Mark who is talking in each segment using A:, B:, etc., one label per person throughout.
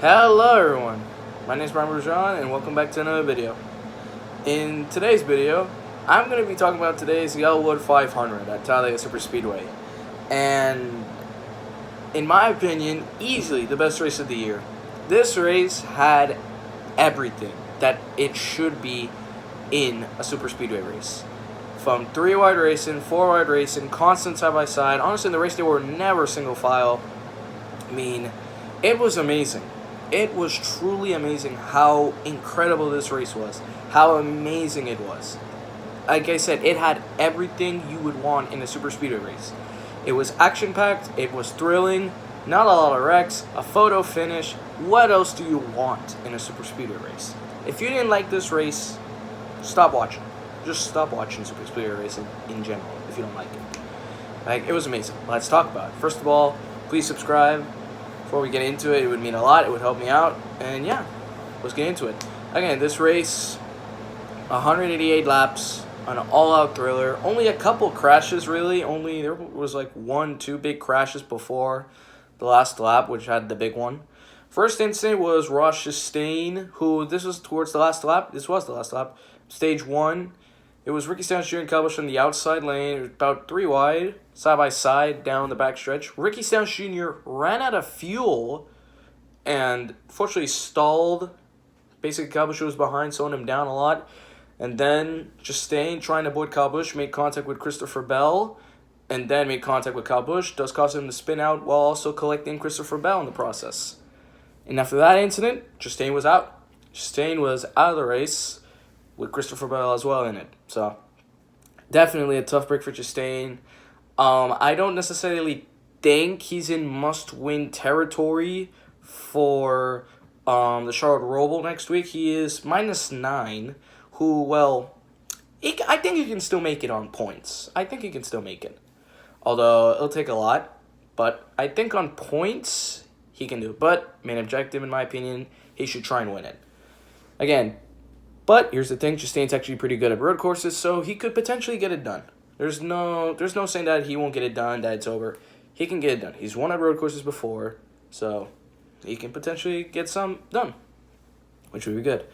A: Hello everyone, my name is Brian Bergeron and welcome back to another video. In today's video, I'm going to be talking about today's Yellowwood 500 at Talladega Superspeedway. And in my opinion, easily the best race of the year. This race had everything that it should be in a superspeedway race. From 3-wide racing, 4-wide racing, constant side-by-side. Honestly, in the race they were never single file. I mean, it was amazing. It was truly amazing how incredible this race was. How amazing it was. Like I said, it had everything you would want in a superspeedway race. It was action-packed. It was thrilling. Not a lot of wrecks. A photo finish. What else do you want in a superspeedway race? If you didn't like this race, stop watching. Just stop watching superspeedway racing in general if you don't like it. Like, it was amazing. Let's talk about it. First of all, please subscribe. Before we get into it, it would mean a lot. It would help me out. And yeah, let's get into it. Again, this race, 188 laps, an all-out thriller. Only a couple crashes, really. There was like 1-2 big crashes before the last lap, which had the big one. First incident was Ross Chastain, who this was towards the last lap. This was the last lap. Stage 1. It was Ricky Stenhouse Jr. and Kyle Busch on the outside lane. It was about 3 wide, side by side, down the backstretch. Ricky Stenhouse Jr. ran out of fuel and fortunately stalled. Basically, Kyle Busch was behind, slowing him down a lot. And then Chastain, trying to avoid Kyle Busch, made contact with Christopher Bell, and then made contact with Kyle Busch. Does cause him to spin out while also collecting Christopher Bell in the process. And after that incident, Chastain was out. Chastain was out of the race, with Christopher Bell as well in it. So, definitely a tough break for Chastain. I don't necessarily think he's in must-win territory for the Charlotte Roval next week. He is -9, who, well, I think he can still make it on points. I think he can still make it. Although, it'll take a lot. But I think on points, he can do it. But, main objective, in my opinion, he should try and win it. Again, but here's the thing, Chastain's actually pretty good at road courses, so he could potentially get it done. There's no saying that he won't get it done, that it's over. He can get it done. He's won at road courses before, so he can potentially get some done, which would be good.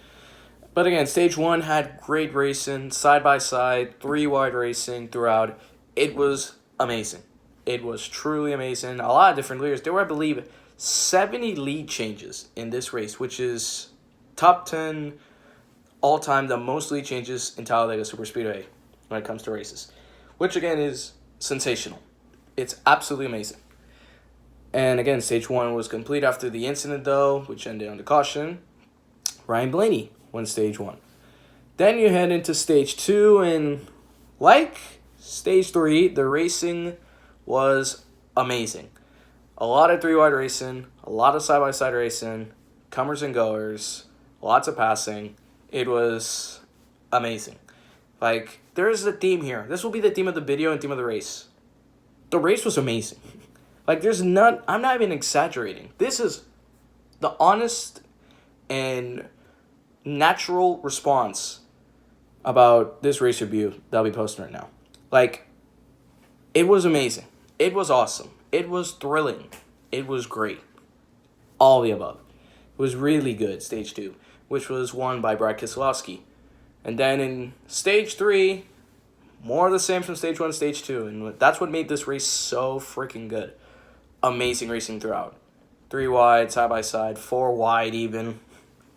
A: But again, Stage 1 had great racing, side-by-side, 3-wide racing throughout. It was amazing. It was truly amazing. A lot of different leaders. There were, I believe, 70 lead changes in this race, which is top 10 all-time, the most lead changes in Talladega Superspeedway when it comes to races, which again is sensational. It's absolutely amazing. And again, Stage 1 was complete after the incident, though, which ended on the caution. Ryan Blaney won Stage 1. Then you head into Stage 2, and like Stage 3, the racing was amazing. A lot of 3-wide racing, a lot of side-by-side racing, comers and goers, lots of passing. It was amazing. Like, there's a theme here. This will be the theme of the video and theme of the race. The race was amazing. Like, I'm not even exaggerating. This is the honest and natural response about this race review that I'll be posting right now. Like, it was amazing. It was awesome. It was thrilling. It was great. All the above. It was really good, Stage 2. Which was won by Brad Keselowski. And then in Stage 3, more of the same from Stage 1 to Stage 2. And that's what made this race so freaking good. Amazing racing throughout. 3 wide, side-by-side, 4 wide even.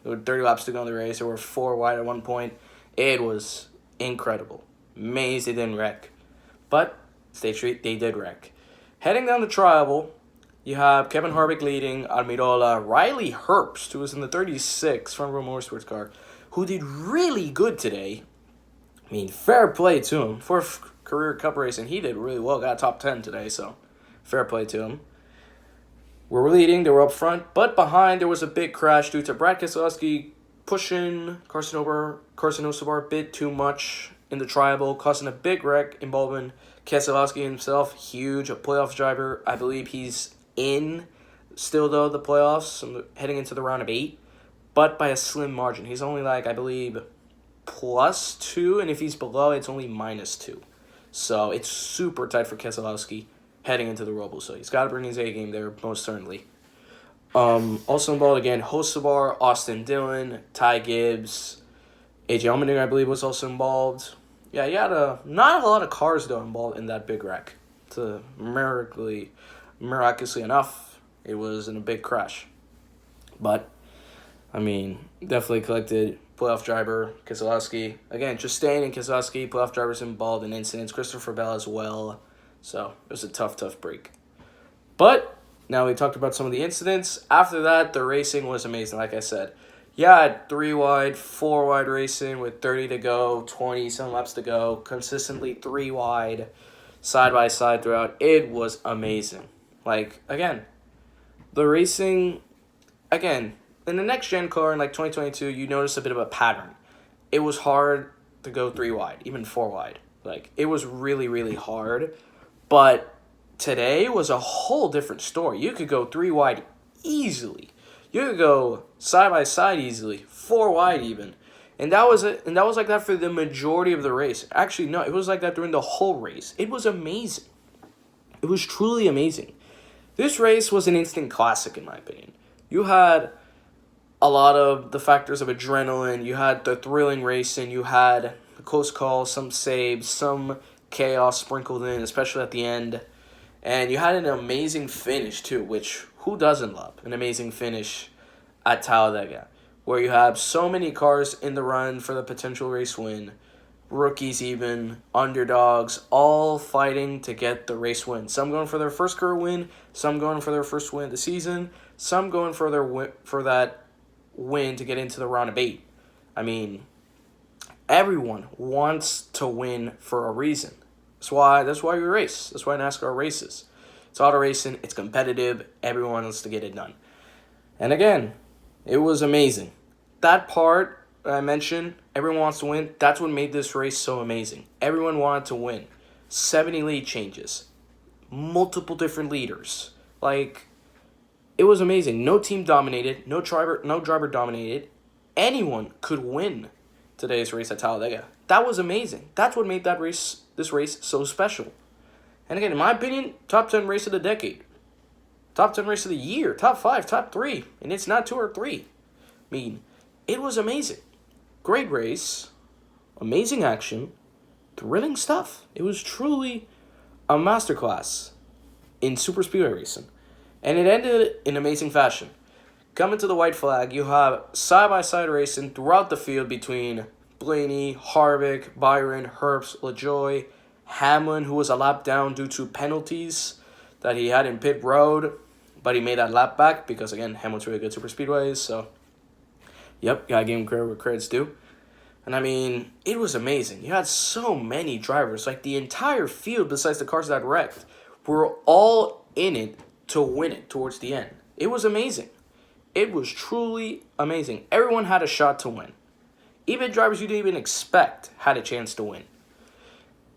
A: There were 30 laps to go in the race. There were 4 wide at one point. It was incredible. Amazed they didn't wreck. But Stage 3, they did wreck. Heading down the Tribal, you have Kevin Harvick leading, Almirola, Riley Herbst, who was in the 36 front row motorsports car, who did really good today. I mean, fair play to him. For career cup racing, he did really well. Got top 10 today, so fair play to him. We were leading, they were up front, but behind there was a big crash due to Brad Keselowski pushing Carson Hocevar a bit too much in the Tribal, causing a big wreck involving Keselowski himself. Huge, a playoff driver. I believe he's in still, though, the playoffs, heading into the round of 8, but by a slim margin. He's only, like, I believe, +2, and if he's below, it's only -2. So it's super tight for Keselowski heading into the Roval, so he's got to bring his A game there, most certainly. Also involved again, Hocevar, Austin Dillon, Ty Gibbs, AJ Allmendinger, I believe, was also involved. Yeah, you had not a lot of cars though involved in that big wreck. To miraculously enough, it was in a big crash. But I mean, definitely collected playoff driver Keselowski. Again, just staying in Keselowski, playoff drivers involved in incidents. Christopher Bell as well. So it was a tough break. But now we talked about some of the incidents. After that, the racing was amazing, like I said. Yeah, I had 3 wide, 4 wide racing with 30 to go, 20 some laps to go. Consistently 3 wide, side by side throughout. It was amazing. Like, again, the racing, again, in the next gen car in like 2022, you notice a bit of a pattern. It was hard to go 3 wide, even 4 wide. Like, it was really hard. But today was a whole different story. You could go 3 wide easily. You could go side by side easily, 4 wide even. And that was like that for the majority of the race. Actually, no, it was like that during the whole race. It was amazing. It was truly amazing. This race was an instant classic in my opinion. You had a lot of the factors of adrenaline. You had the thrilling racing. You had the close calls, some saves, some chaos sprinkled in, especially at the end. And you had an amazing finish, too, which who doesn't love an amazing finish at Talladega, where you have so many cars in the run for the potential race win, rookies even, underdogs, all fighting to get the race win. Some going for their first career win, some going for their first win of the season, some going for that win to get into the round of 8. I mean, everyone wants to win for a reason. That's why we race. That's why NASCAR races. It's auto racing. It's competitive. Everyone wants to get it done. And again, it was amazing. That part that I mentioned, everyone wants to win. That's what made this race so amazing. Everyone wanted to win. 70 lead changes. Multiple different leaders. Like, it was amazing. No team dominated. No driver dominated. Anyone could win today's race at Talladega. That was amazing. That's what made this race so special. And again, in my opinion, top 10 race of the decade. Top 10 race of the year. Top 5, top 3. And it's not 2 or 3. I mean, it was amazing. Great race. Amazing action. Thrilling stuff. It was truly a masterclass in super speedway racing. And it ended in amazing fashion. Coming to the white flag, you have side-by-side racing throughout the field between Blaney, Harvick, Byron, Herbst, LaJoy, Hamlin, who was a lap down due to penalties that he had in pit road, but he made that lap back because, again, Hamlin's really good super speedways, so, yep, gotta give him credit where credit's due. And, I mean, it was amazing. You had so many drivers, like the entire field, besides the cars that wrecked, were all in it to win it towards the end. It was amazing. It was truly amazing. Everyone had a shot to win. Even drivers you didn't even expect had a chance to win.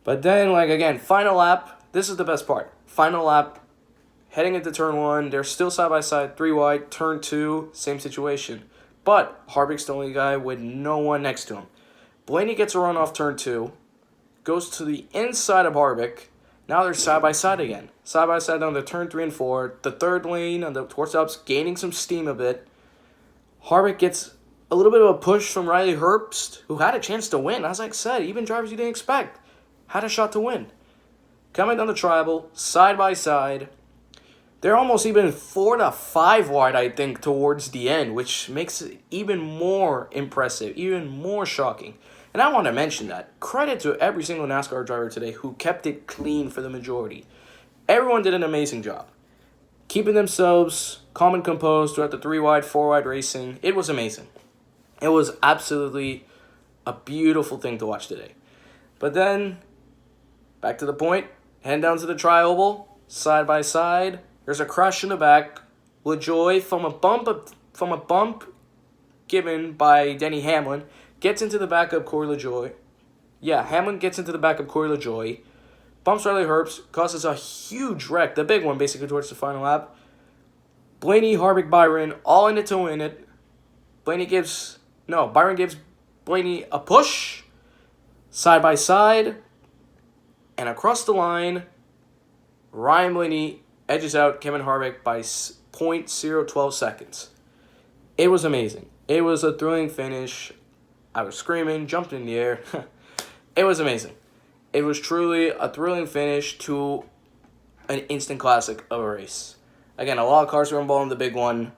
A: But then, like, again, final lap. This is the best part. Final lap, heading into turn 1. They're still side by side, 3 wide. Turn 2, same situation. But Harvick's the only guy with no one next to him. Blaney gets a run off turn 2. Goes to the inside of Harvick. Now they're side by side again. Side by side down to turn 3 and 4. The third lane on the towards the ups, gaining some steam a bit. Harvick gets a little bit of a push from Riley Herbst, who had a chance to win. As I said, even drivers you didn't expect had a shot to win. Coming down the tribal, side by side. They're almost even 4 to 5 wide, I think, towards the end, which makes it even more impressive, even more shocking. And I want to mention that. Credit to every single NASCAR driver today who kept it clean for the majority. Everyone did an amazing job. Keeping themselves calm and composed throughout the 3 wide, 4 wide racing. It was amazing. It was absolutely a beautiful thing to watch today. But then, back to the point, head down to the tri-oval, side by side. There's a crash in the back. LaJoy, from a bump given by Denny Hamlin, gets into the back of Corey LaJoy. Yeah, Hamlin gets into the back of Corey LaJoy. Bumps Riley Herbst, causes a huge wreck, the big one basically towards the final lap. Blaney, Harvick, Byron, all in it to win it. Byron gives Blaney a push, side by side, and across the line, Ryan Blaney edges out Kevin Harvick by .012 seconds. It was amazing. It was a thrilling finish. I was screaming, jumped in the air. It was amazing. It was truly a thrilling finish to an instant classic of a race. Again, a lot of cars were involved in the big one.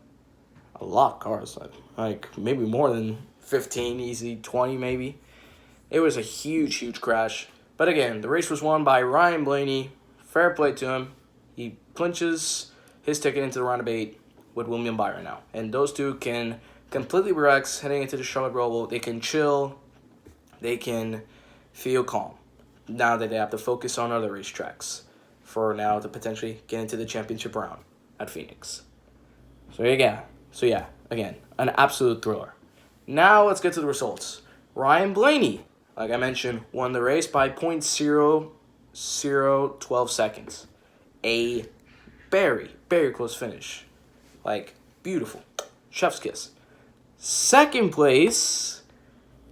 A: A lot of cars, like maybe more than 15, easy, 20 maybe. It was a huge, huge crash. But again, the race was won by Ryan Blaney. Fair play to him. He clinches his ticket into the round of 8 with William Byron now. And those two can completely relax heading into the Charlotte Roval. They can chill. They can feel calm now that they have to focus on other racetracks for now to potentially get into the championship round at Phoenix. So yeah, again, an absolute thriller. Now let's get to the results. Ryan Blaney, like I mentioned, won the race by .0012 seconds. A very, very close finish. Like, beautiful. Chef's kiss. Second place,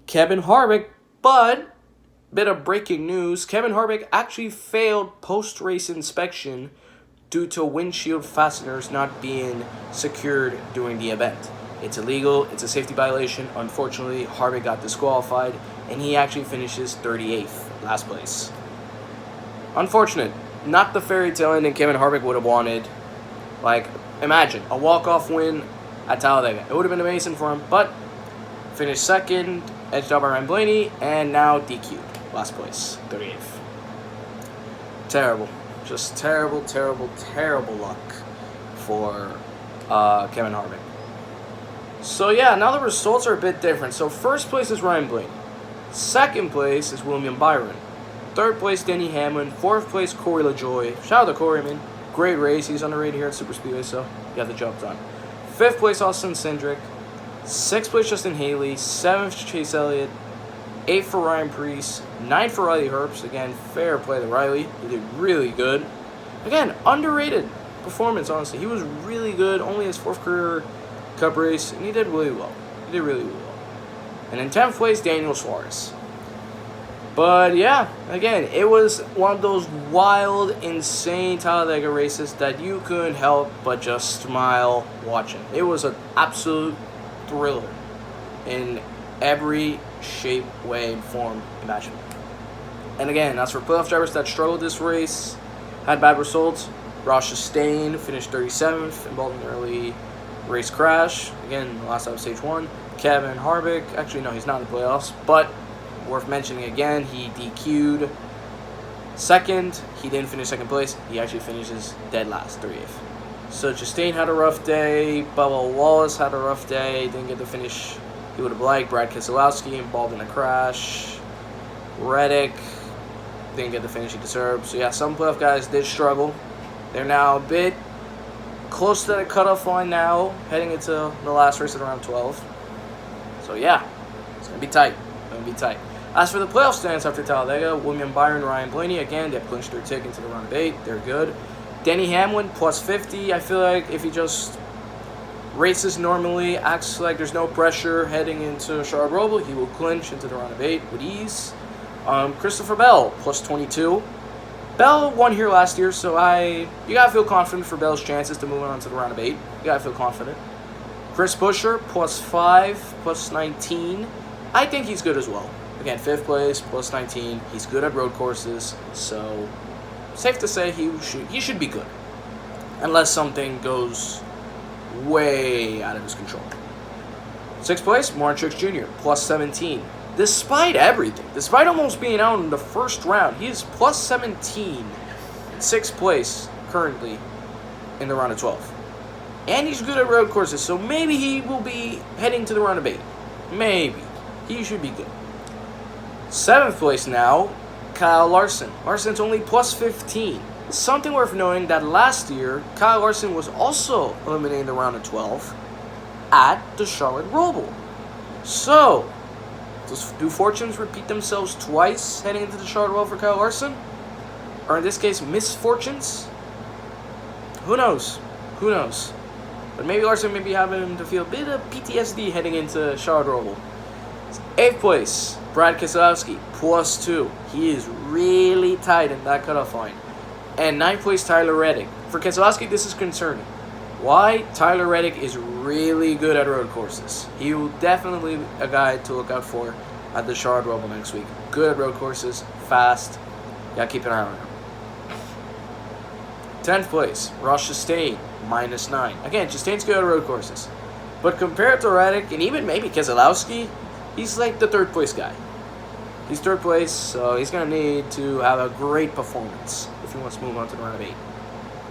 A: Kevin Harvick, but bit of breaking news. Kevin Harvick actually failed post-race inspection due to windshield fasteners not being secured during the event. It's illegal. It's a safety violation. Unfortunately, Harvick got disqualified, and he actually finishes 38th, last place. Unfortunate. Not the fairy tale ending Kevin Harvick would have wanted. Like, imagine a walk-off win at Talladega. It would have been amazing for him, but finished second, edged out by Ryan Blaney, and now DQ'd. Last place, 38th. Terrible. Just terrible, terrible, terrible luck for Kevin Harvick. So yeah, now the results are a bit different. So first place is Ryan Blaney. Second place is William Byron. Third place, Denny Hamlin. Fourth place, Corey LaJoie. Shout out to Corey, man. Great race. He's underrated here at Superspeedway, so he got the job done. Fifth place, Austin Cindric. Sixth place, Justin Haley. Seventh, Chase Elliott. Eighth for Ryan Preece. Ninth for Riley Herbst. Again, fair play to Riley. He did really good. Again, underrated performance, honestly. He was really good. Only his fourth career Cup race, and he did really well. He did really well. And in 10th place, Daniel Suarez. But yeah, again, it was one of those wild, insane Talladega races that you couldn't help but just smile watching. It was an absolute thriller in every shape, way, and form imaginable. And again, as for playoff drivers that struggled this race, had bad results, Ross Chastain finished 37th, involved in an early race crash. Again, last time stage 1. Kevin Harvick, actually no, he's not in the playoffs, but worth mentioning again, he DQ'd second. He didn't finish second place. He actually finishes dead last, 30th. So Chastain had a rough day. Bubba Wallace had a rough day. Didn't get the finish he would have liked. Brad Keselowski involved in a crash. Reddick didn't get the finish he deserved. So yeah, some playoff guys did struggle. They're now a bit close to the cutoff line now, heading into the last race at around 12. So yeah, it's going to be tight. As for the playoff standings after Talladega, William Byron, Ryan Blaney, again, they've clinched their ticket into the round of 8. They're good. Denny Hamlin, plus 50. I feel like if he just races normally, acts like there's no pressure heading into Charlotte Roval, he will clinch into the round of 8 with ease. Christopher Bell, plus 22. Bell won here last year, so you gotta feel confident for Bell's chances to move on to the round of 8. You gotta feel confident. Chris Buescher, plus 5, plus 19. I think he's good as well. Again, 5th place, plus 19. He's good at road courses, so safe to say he should be good. Unless something goes way out of his control. 6th place, Martin Truex Jr., plus 17. Despite everything, despite almost being out in the first round, he is plus 17 in 6th place currently in the round of 12. And he's good at road courses, so maybe he will be heading to the round of 8. Maybe. He should be good. 7th place now, Kyle Larson. Larson's only plus 15. Something worth knowing that last year, Kyle Larson was also eliminated in the round of 12 at the Charlotte Roval. So, do fortunes repeat themselves twice heading into the Charlotte Roval for Kyle Larson? Or in this case, misfortunes? Who knows? But maybe Larson may be having to feel a bit of PTSD heading into Charlotte Roval. 8th place, Brad Keselowski, plus 2. He is really tight in that cutoff line. And 9th place, Tyler Reddick. For Keselowski, this is concerning. Why? Tyler Reddick is really good at road courses. He will definitely be a guy to look out for at the Charlotte Rumble next week. Good at road courses, fast. Gotta keep an eye on him. 10th place, Ross Chastain, -9. Again, Chastain's good at road courses. But compared to Reddick and even maybe Keselowski, he's like the 3rd place guy. He's 3rd place, so he's going to need to have a great performance if he wants to move on to the round of 8.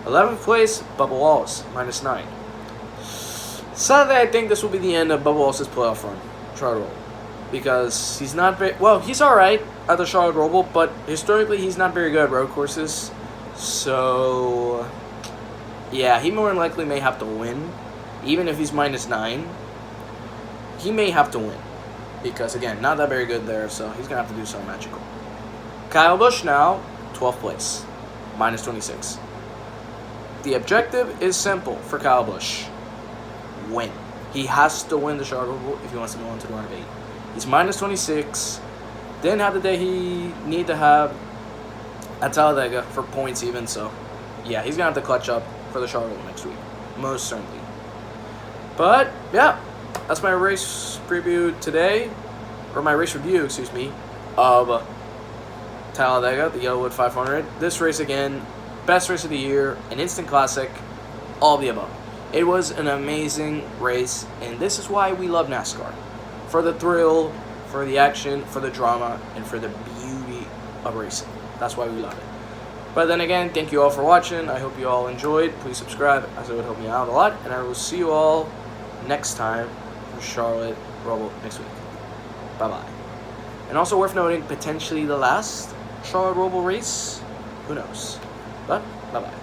A: 11th place, Bubba Wallace, -9. Sadly, I think this will be the end of Bubba Wallace's playoff run, Charlotte Rumble. Because he's not very... Well, he's alright at the Charlotte Rumble, but historically he's not very good at road courses. So, yeah, he more than likely may have to win. Even if he's -9, he may have to win. Because, again, not that very good there, so he's going to have to do something magical. Kyle Busch now, 12th place, -26. The objective is simple for Kyle Busch. Win. He has to win the Charlotte Rumble if he wants to move on to the round of 8. He's -26. Didn't have the day he need to have at Talladega for points even, so yeah, he's going to have to clutch up for the Charlotte Rumble next week. Most certainly. But, yeah, that's my race preview today, or my race review, excuse me, of Talladega, the Yellowwood 500. This race, again, best race of the year, an instant classic, all of the above. It was an amazing race, and this is why we love NASCAR. For the thrill, for the action, for the drama, and for the beauty of racing. That's why we love it. But then again, thank you all for watching. I hope you all enjoyed. Please subscribe, as it would help me out a lot. And I will see you all next time for Charlotte Rumble next week. Bye-bye. And also worth noting, potentially the last Charlotte Rumble race. Who knows? But, bye-bye.